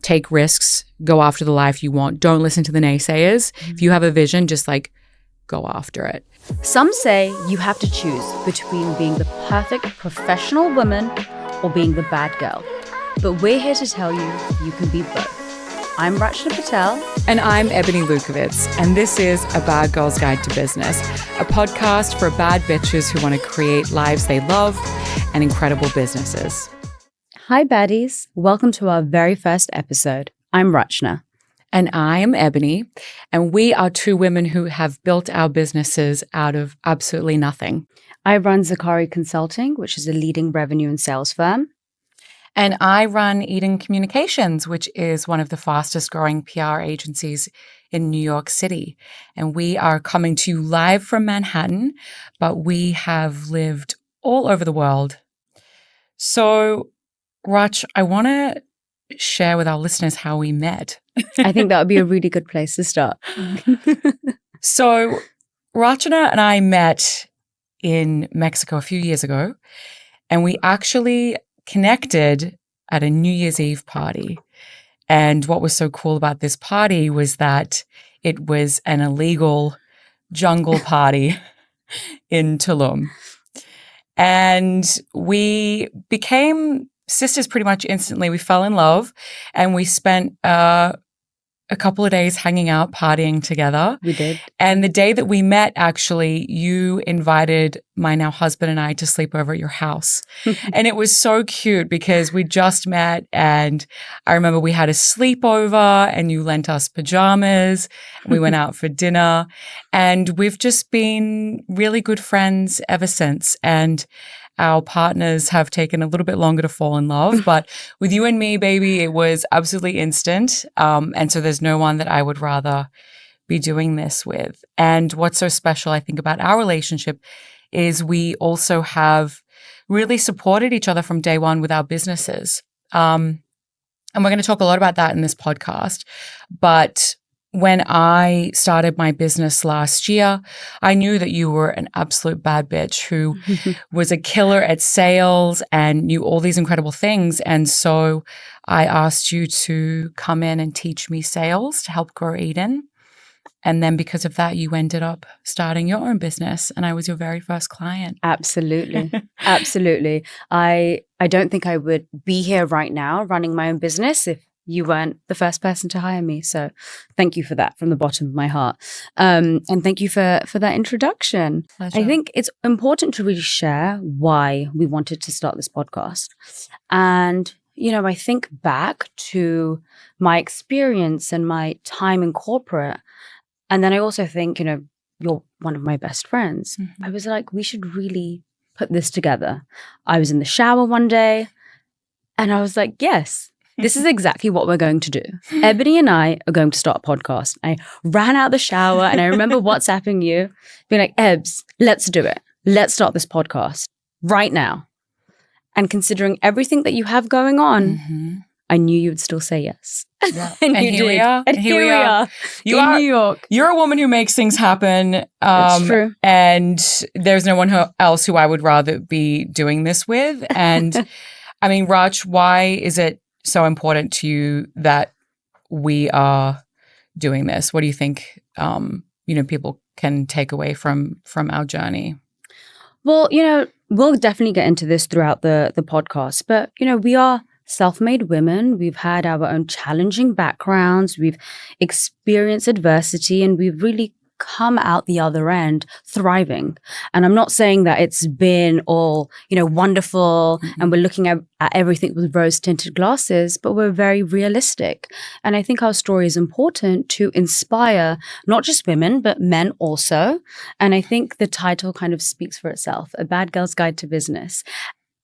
take risks, go after the life you want. Don't listen to the naysayers. If you have a vision, just like go after it. Some say you have to choose between being the perfect professional woman or being the bad girl. But we're here to tell you can be both. I'm Rachna Patel. And I'm Ebony Lukovitz. And this is A Bad Girl's Guide to Business, a podcast for bad bitches who want to create lives they love and incredible businesses. Hi, baddies. Welcome to our very first episode. I'm Rachna. And I am Ebony. And we are two women who have built our businesses out of absolutely nothing. I run Zakari Consulting, which is a leading revenue and sales firm. And I run Eden Communications, which is one of the fastest growing PR agencies in New York City. And we are coming to you live from Manhattan, but we have lived all over the world. So, Rach, I want to share with our listeners how we met. I think that would be a really good place to start. So, Rachna and I met in Mexico a few years ago, and we actually connected at a New Year's Eve party. And what was so cool about this party was that it was an illegal jungle party in Tulum. And we became sisters pretty much instantly. We fell in love and we spent a couple of days hanging out, partying together. We did. And the day that we met, actually, you invited my now husband and I to sleep over at your house. And it was so cute because we just met and I remember we had a sleepover and you lent us pajamas. And we went out for dinner and we've just been really good friends ever since. And our partners have taken a little bit longer to fall in love, but with you and me, baby, it was absolutely instant. And so there's no one that I would rather be doing this with. And what's so special, I think, about our relationship is we also have really supported each other from day one with our businesses. And we're going to talk a lot about that in this podcast. But when I started my business last year, I knew that you were an absolute bad bitch who was a killer at sales and knew all these incredible things. And so I asked you to come in and teach me sales to help grow Eden. And then because of that, you ended up starting your own business and I was your very first client. Absolutely. Absolutely. I don't think I would be here right now running my own business if you weren't the first person to hire me. So thank you for that from the bottom of my heart. And thank you for that introduction. Pleasure. I think it's important to really share why we wanted to start this podcast. And, you know, I think back to my experience and my time in corporate. And then I also think, you know, you're one of my best friends. Mm-hmm. I was like, we should really put this together. I was in the shower one day and I was like, yes. This is exactly what we're going to do. Ebony and I are going to start a podcast. I ran out of the shower and I remember WhatsApping you, being like, Ebs, let's do it. Let's start this podcast right now. And considering everything that you have going on, I knew you would still say yes. Yeah. and here we are. And here we are. In New York. You're a woman who makes things happen. That's true. And there's no one else who I would rather be doing this with. And I mean, Rach, why is it so important to you that we are doing this? What do you think, people can take away from our journey? Well, you know, we'll definitely get into this throughout the podcast, but, you know, we are self-made women. We've had our own challenging backgrounds. We've experienced adversity and we've really come out the other end thriving. And I'm not saying that it's been all, you know, wonderful and we're looking at everything with rose-tinted glasses, but we're very realistic. And I think our story is important to inspire not just women, but men also. And I think the title kind of speaks for itself, A Bad Girl's Guide to Business.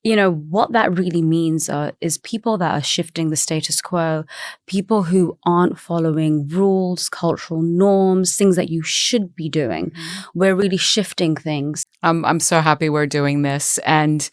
You know, what that really means is people that are shifting the status quo, people who aren't following rules, cultural norms, things that you should be doing. We're really shifting things. I'm so happy we're doing this. And,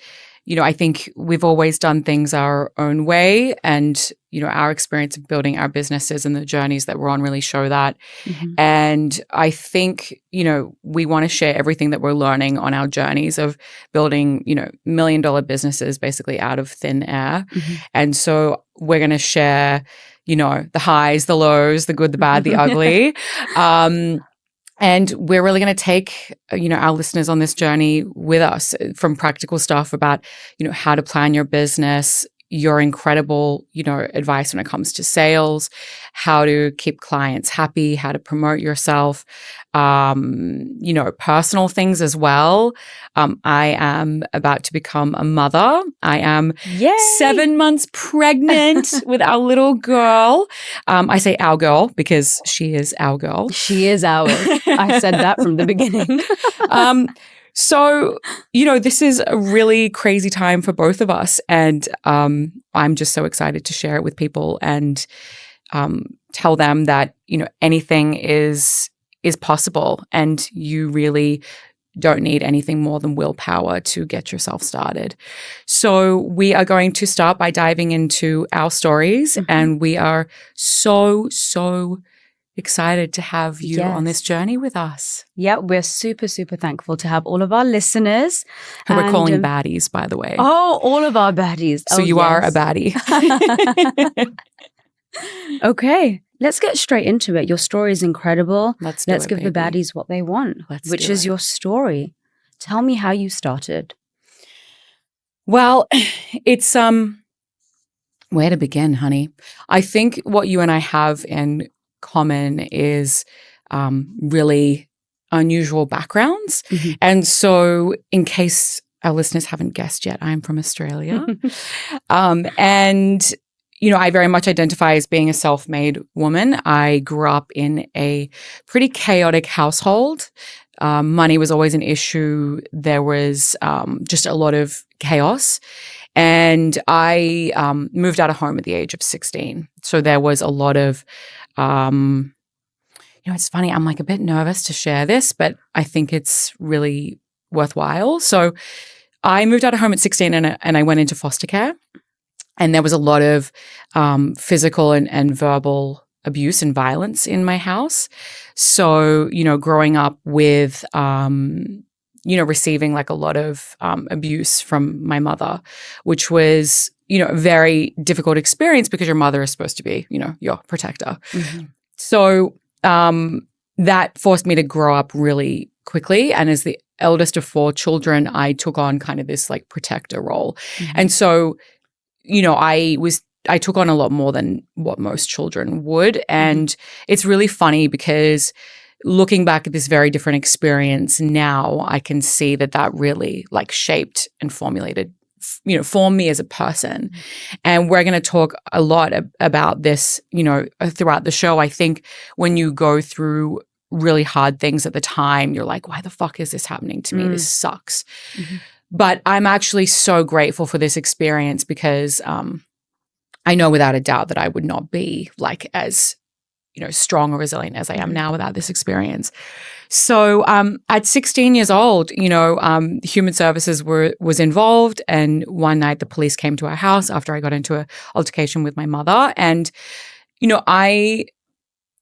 I think we've always done things our own way, and, our experience of building our businesses and the journeys that we're on really show that. Mhm. And I think, we want to share everything that we're learning on our journeys of building, $1 million businesses basically out of thin air. Mhm. And so we're going to share, the highs, the lows, the good, the bad, the ugly. And we're really going to take, our listeners on this journey with us, from practical stuff about, how to plan your business, your incredible, advice when it comes to sales, how to keep clients happy, how to promote yourself, personal things as well. I am about to become a mother. I am Yay! 7 months pregnant with our little girl. I say our girl because she is our girl. She is ours. I said that from the beginning. So, this is a really crazy time for both of us. And I'm just so excited to share it with people and tell them that, anything is possible, and you really don't need anything more than willpower to get yourself started. So we are going to start by diving into our stories, and we are so excited to have you on this journey with us. Yeah, we're super, super thankful to have all of our listeners. Who we're calling baddies, by the way. Oh, all of our baddies. So you are a baddie. Okay, let's get straight into it. Your story is incredible. Let's give the baddies what they want, which is your story. Tell me how you started. Well, it's where to begin, honey? I think what you and I have in common is really unusual backgrounds. Mm-hmm. And so, in case our listeners haven't guessed yet, I'm from Australia. And I very much identify as being a self-made woman. I grew up in a pretty chaotic household. Money was always an issue. There was just a lot of chaos. And I moved out of home at the age of 16. So there was a lot of, it's funny, I'm like a bit nervous to share this, but I think it's really worthwhile. So I moved out of home at 16 and I went into foster care. And there was a lot of physical and verbal abuse and violence in my house. So, growing up with, receiving like a lot of abuse from my mother, which was, a very difficult experience because your mother is supposed to be, your protector. Mm-hmm. So that forced me to grow up really quickly. And as the eldest of 4 children, I took on kind of this like protector role. Mm-hmm. And so I took on a lot more than what most children would. And it's really funny because looking back at this very different experience now, I can see that really like shaped and formed me as a person. And we're going to talk a lot about this, throughout the show. I think when you go through really hard things at the time, you're like, why the fuck is this happening to me? This sucks. Mm-hmm. But I'm actually so grateful for this experience because I know without a doubt that I would not be like as, strong or resilient as I am now without this experience. So at 16 years old, Human Services was involved. And one night the police came to our house after I got into an altercation with my mother. And,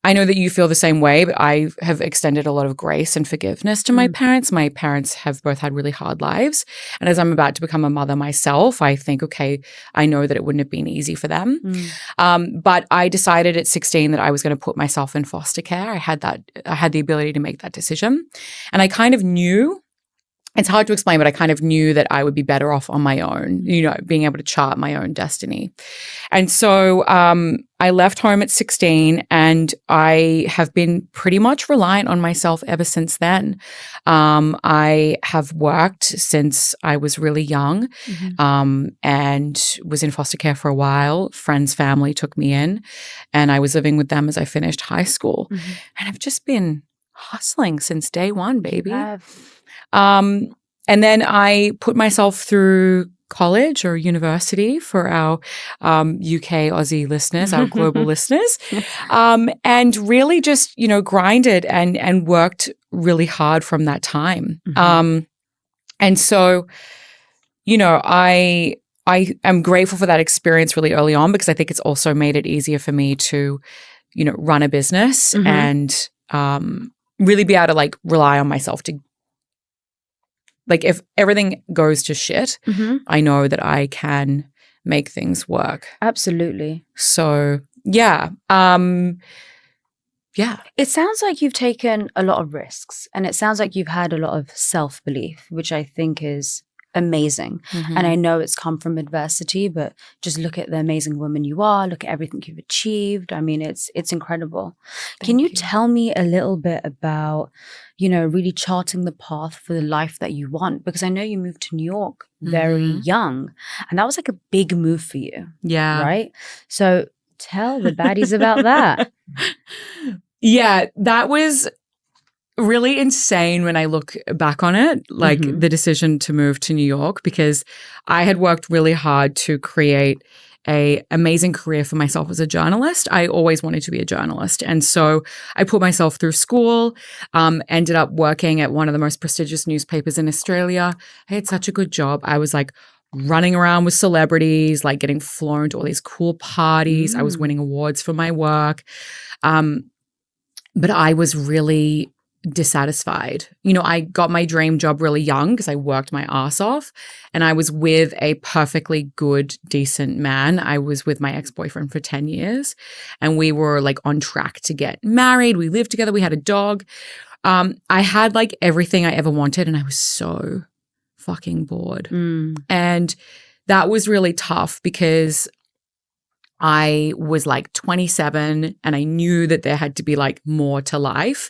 I know that you feel the same way, but I have extended a lot of grace and forgiveness to my parents. My parents have both had really hard lives. And as I'm about to become a mother myself, I think, okay, I know that it wouldn't have been easy for them. But I decided at 16 that I was going to put myself in foster care. I had the ability to make that decision. And I kind of knew, it's hard to explain, but I kind of knew that I would be better off on my own, being able to chart my own destiny. And so I left home at 16 and I have been pretty much reliant on myself ever since then. I have worked since I was really young and was in foster care for a while. Friends' family took me in and I was living with them as I finished high school. And I've just been hustling since day one, baby. And then I put myself through college or university for our UK Aussie listeners, our global listeners, and really just, grinded and worked really hard from that time. And so, you know, I am grateful for that experience really early on because I think it's also made it easier for me to, you know, run a business and really be able to like rely on myself to, like, if everything goes to shit, I know that I can make things work. Absolutely. So yeah. Yeah. It sounds like you've taken a lot of risks, and it sounds like you've had a lot of self-belief, which I think is amazing. And I know it's come from adversity, but just look at the amazing woman you are, look at everything you've achieved. I mean, it's incredible. Can you tell me a little bit about, you know, really charting the path for the life that you want? Because I know you moved to New York very young, and that was like a big move for you. Yeah. Right? So tell the baddies about that. Yeah, that was really insane when I look back on it, like the decision to move to New York, because I had worked really hard to create an amazing career for myself as a journalist. I always wanted to be a journalist. And so I put myself through school, ended up working at one of the most prestigious newspapers in Australia. I had such a good job. I was like running around with celebrities, like getting flown to all these cool parties. I was winning awards for my work. But I was really dissatisfied. You know, I got my dream job really young because I worked my ass off, and I was with a perfectly good, decent man. I was with my ex-boyfriend for 10 years, and we were like on track to get married. We lived together. We had a dog. I had like everything I ever wanted, and I was so fucking bored. And that was really tough because I was like 27 and I knew that there had to be like more to life.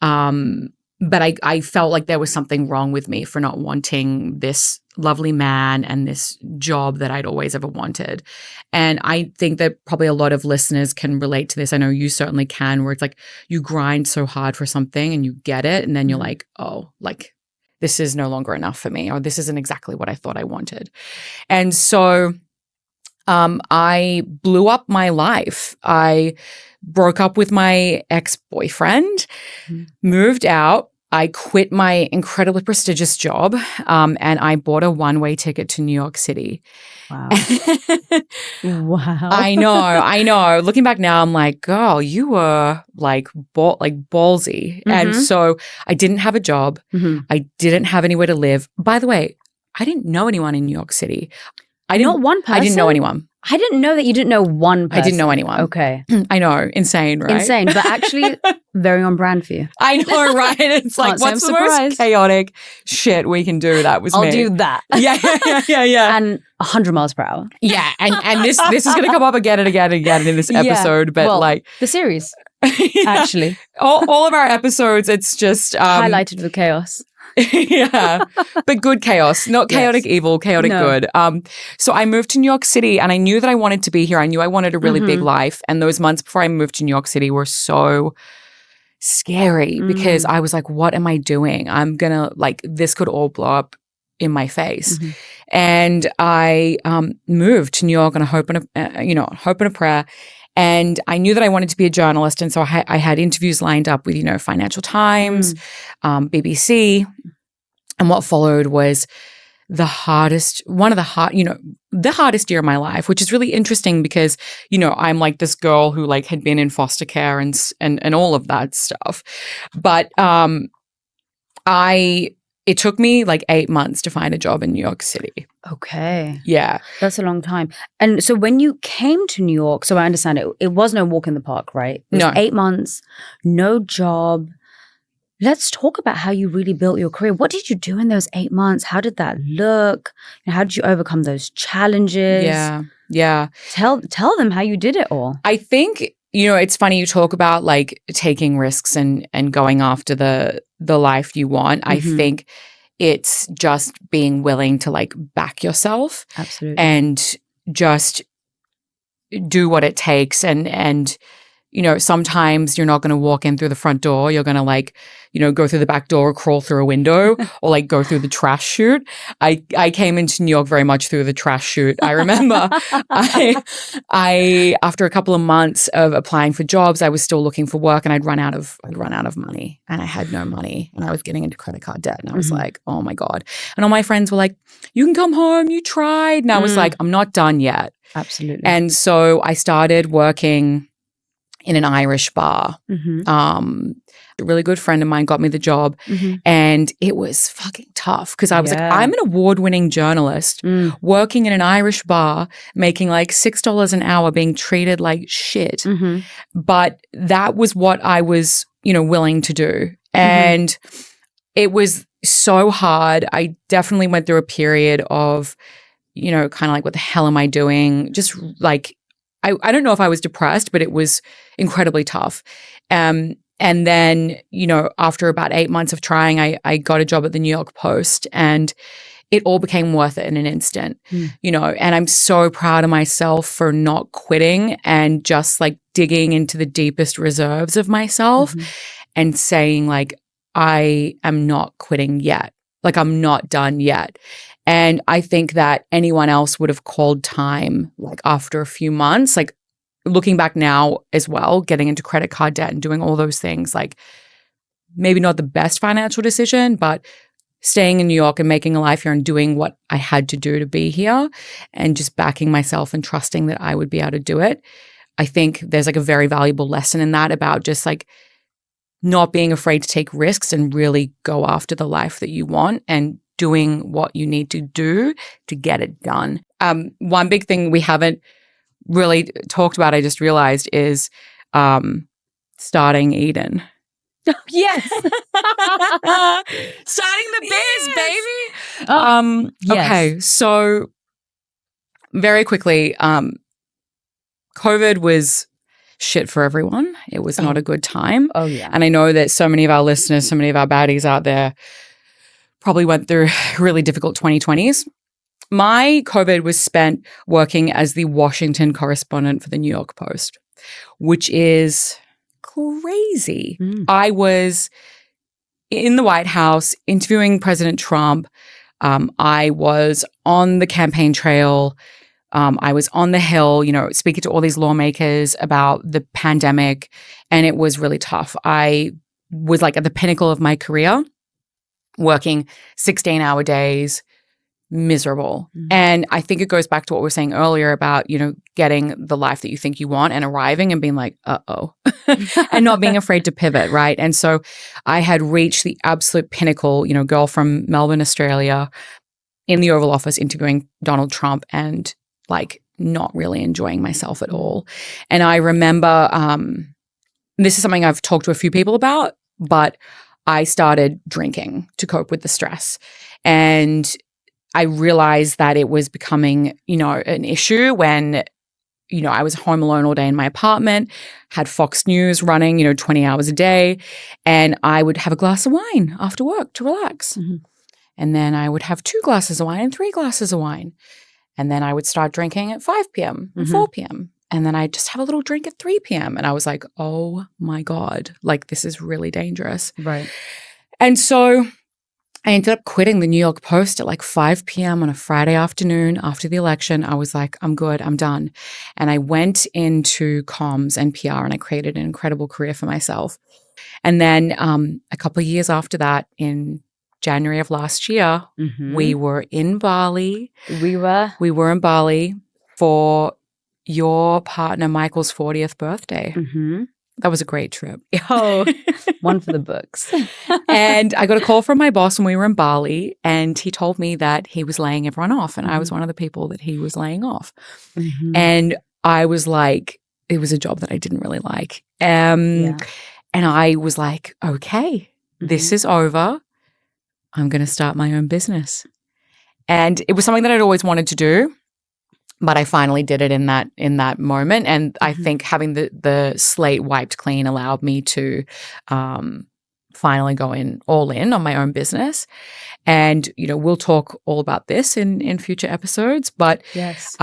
But I felt like there was something wrong with me for not wanting this lovely man and this job that I'd always ever wanted. And I think that probably a lot of listeners can relate to this. I know you certainly can, where it's like you grind so hard for something and you get it. And then you're like, oh, like this is no longer enough for me, or this isn't exactly what I thought I wanted. And so I blew up my life. I broke up with my ex-boyfriend, moved out. I quit my incredibly prestigious job, and I bought a one-way ticket to New York City. Wow. Wow. I know. Looking back now, I'm like, girl, you were like ballsy. And so I didn't have a job. I didn't have anywhere to live. By the way, I didn't know anyone in New York City. Not one person? I didn't know anyone. I didn't know that you didn't know one person. I didn't know anyone. Okay. I know. Insane, right? Insane, but actually very on brand for you. I know, right? It's like, what's the most chaotic shit we can do? That was me. I'll do that. Yeah. And 100 miles per hour. Yeah. And this is going to come up again and again and again in this episode. But like. The series, actually. all of our episodes, it's just. Highlighted with chaos. Yeah, but good chaos, not chaotic evil, chaotic good. So I moved to New York City and I knew that I wanted to be here. I knew I wanted a really big life. And those months before I moved to New York City were so scary because I was like, what am I doing? I'm going to like, this could all blow up in my face. And I moved to New York on a hope and a prayer. And I knew that I wanted to be a journalist. And so I had interviews lined up with, Financial Times, BBC. And what followed was the hardest year of my life, which is really interesting because, I'm like this girl who like had been in foster care and all of that stuff. But it took me like 8 months to find a job in New York City. Okay. Yeah. That's a long time. And so when you came to New York, so I understand it was no walk in the park, right? It was No. 8 months, no job. Let's talk about how you really built your career. What did you do in those 8 months? How did that look? And how did you overcome those challenges? Yeah. Tell them how you did it all. I think, it's funny you talk about like taking risks and going after the life you want. I think it's just being willing to like back yourself. Absolutely. And just do what it takes and sometimes you're not going to walk in through the front door. You're going to like, go through the back door or crawl through a window or like go through the trash chute. I came into New York very much through the trash chute. I remember I after a couple of months of applying for jobs, I was still looking for work and I'd run out of money and I had no money and I was getting into credit card debt and I was like, oh my God. And all my friends were like, you can come home, you tried. And I was like, I'm not done yet. Absolutely. And so I started working in an Irish bar. A really good friend of mine got me the job and it was fucking tough because I was like, I'm an award-winning journalist working in an Irish bar, making like $6 an hour, being treated like shit. But that was what I was, willing to do. And it was so hard. I definitely went through a period of, kind of like, what the hell am I doing? Just like, I don't know if I was depressed, but it was incredibly tough. And then, after about 8 months of trying, I got a job at the New York Post and it all became worth it in an instant, and I'm so proud of myself for not quitting and just like digging into the deepest reserves of myself and saying like, I am not quitting yet. Like I'm not done yet. And I think that anyone else would have called time like after a few months, like looking back now as well, getting into credit card debt and doing all those things, like maybe not the best financial decision, but staying in New York and making a life here and doing what I had to do to be here and just backing myself and trusting that I would be able to do it. I think there's like a very valuable lesson in that about just like not being afraid to take risks and really go after the life that you want and doing what you need to do to get it done. One big thing we haven't really talked about, I just realized, is starting Eden. Yes. Starting the biz, baby. Yes. Okay, so very quickly, COVID was shit for everyone. It was not a good time. Oh, yeah. And I know that so many of our listeners, so many of our baddies out there probably went through really difficult 2020s. My COVID was spent working as the Washington correspondent for the New York Post, which is crazy. I was in the White House interviewing President Trump. I was on the campaign trail. I was on the Hill, speaking to all these lawmakers about the pandemic, and it was really tough. I was like at the pinnacle of my career, working 16-hour days, miserable. And I think it goes back to what we were saying earlier about, getting the life that you think you want and arriving and being like, uh-oh, and not being afraid to pivot, right? And so I had reached the absolute pinnacle, girl from Melbourne, Australia, in the Oval Office interviewing Donald Trump and like not really enjoying myself at all. And I remember, this is something I've talked to a few people about, but I started drinking to cope with the stress. And I realized that it was becoming, an issue when, I was home alone all day in my apartment, had Fox News running, 20 hours a day, and I would have a glass of wine after work to relax. And then I would have 2 glasses of wine and 3 glasses of wine. And then I would start drinking at 5 p.m. and 4 p.m. And then I'd just have a little drink at 3 p.m. And I was like, oh my God, like this is really dangerous. Right. And so I ended up quitting the New York Post at like 5 p.m. on a Friday afternoon after the election. I was like, I'm good, I'm done. And I went into comms and PR and I created an incredible career for myself. And then a couple of years after that, in January of last year, we were in Bali. We were in Bali for your partner Michael's 40th birthday. That was a great trip. Oh, one for the books. And I got a call from my boss when we were in Bali, and he told me that he was laying everyone off, and I was one of the people that he was laying off. And I was like, it was a job that I didn't really like. And I was like, okay, this is over. I'm going to start my own business. And it was something that I'd always wanted to do, but I finally did it in that moment. And I think having the slate wiped clean allowed me to finally go all in on my own business. And, we'll talk all about this in future episodes. But yes.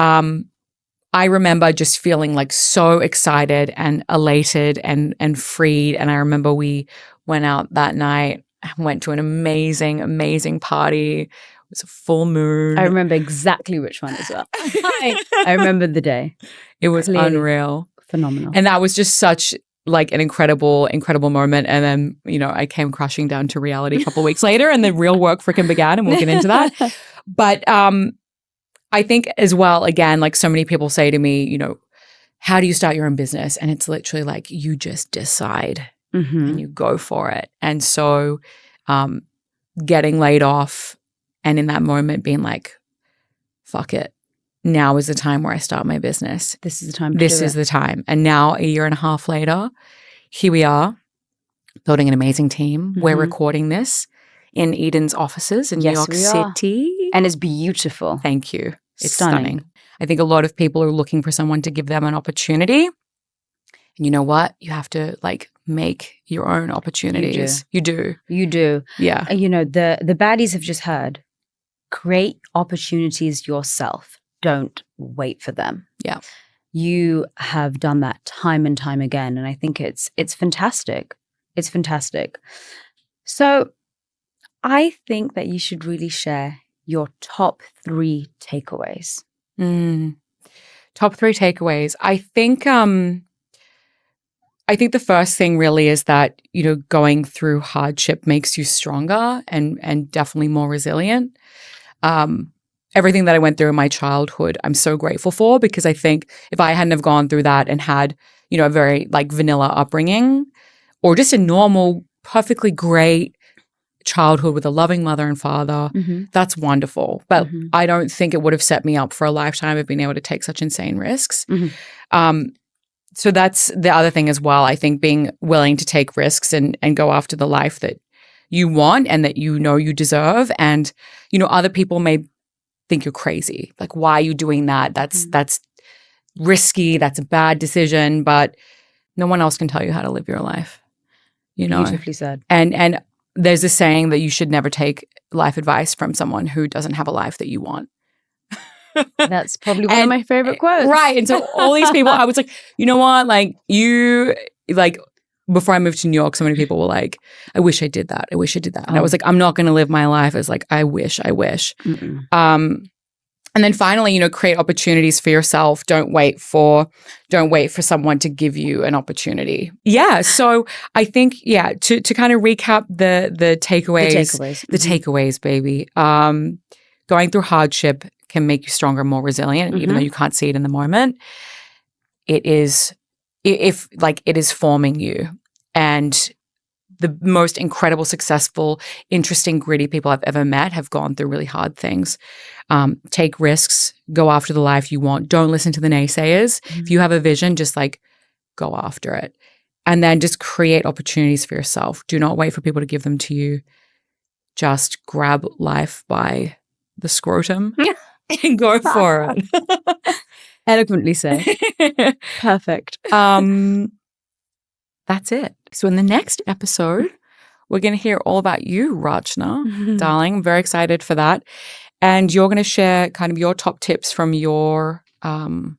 I remember just feeling like so excited and elated and freed. And I remember we went out that night, went to an amazing, amazing party. It was a full moon. I remember exactly which one as well. I remember the day. It was Clearly. unreal. Phenomenal. And that was just such like an incredible, incredible moment. And then, you know, I came crashing down to reality a couple of weeks later and the real work freaking began, and we'll get into that. But I think as well, again, like so many people say to me, you know, how do you start your own business? And it's literally like you just decide and you go for it. And so getting laid off and in that moment being like, fuck it. Now is the time where I start my business. This is the time. This is the time. And now, a year and a half later, here we are building an amazing team. We're recording this in Eden's offices in New York City. And it's beautiful. Thank you. It's stunning. I think a lot of people are looking for someone to give them an opportunity. And you know what? You have to like make your own opportunities. You do. Yeah. You know, the baddies have just heard. Create opportunities yourself. Don't wait for them. Yeah. You have done that time and time again. And I think it's fantastic. It's fantastic. So I think that you should really share your top 3 takeaways. Top 3 takeaways. I think the first thing really is that, you know, going through hardship makes you stronger and definitely more resilient. Everything that I went through in my childhood, I'm so grateful for, because I think if I hadn't have gone through that and had, you know, a very like vanilla upbringing or just a normal, perfectly great childhood with a loving mother and father, that's wonderful. But I don't think it would have set me up for a lifetime of being able to take such insane risks. So that's the other thing as well. I think being willing to take risks and go after the life that you want and that you know you deserve. And, you know, other people may think you're crazy. Like, why are you doing that? That's risky. That's a bad decision. But no one else can tell you how to live your life. You know? Beautifully said. And there's a saying that you should never take life advice from someone who doesn't have a life that you want. That's probably one of my favorite quotes. Right. And so all these people, I was like, you know what? Like before I moved to New York, so many people were like, I wish I did that. I wish I did that. And I was like, I'm not going to live my life as like, I wish. And then finally, you know, create opportunities for yourself. Don't wait for someone to give you an opportunity. Yeah. So I think, to kind of recap the takeaways. The takeaways, baby. Going through hardship can make you stronger, more resilient, even though you can't see it in the moment. It is forming you. And the most incredible, successful, interesting, gritty people I've ever met have gone through really hard things. Take risks, go after the life you want. Don't listen to the naysayers. If you have a vision, just like go after it. And then just create opportunities for yourself. Do not wait for people to give them to you. Just grab life by the scrotum and go for it. Eloquently said. Perfect. That's it. So in the next episode, we're going to hear all about you, Rachna, darling. I'm very excited for that. And you're going to share kind of your top tips from your, from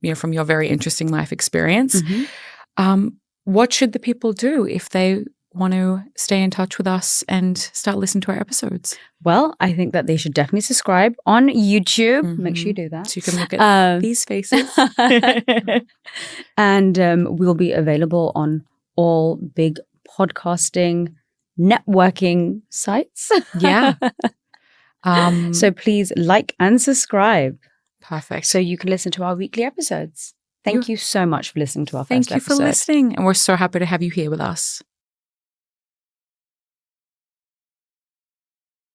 your very interesting life experience. What should the people do if they want to stay in touch with us and start listening to our episodes? Well, I think that they should definitely subscribe on YouTube. Make sure you do that. So you can look at these faces. And we'll be available on all big podcasting, networking sites. Yeah. So please like and subscribe. Perfect. So you can listen to our weekly episodes. Thank you so much for listening to our first episode. Thank you for listening. And we're so happy to have you here with us.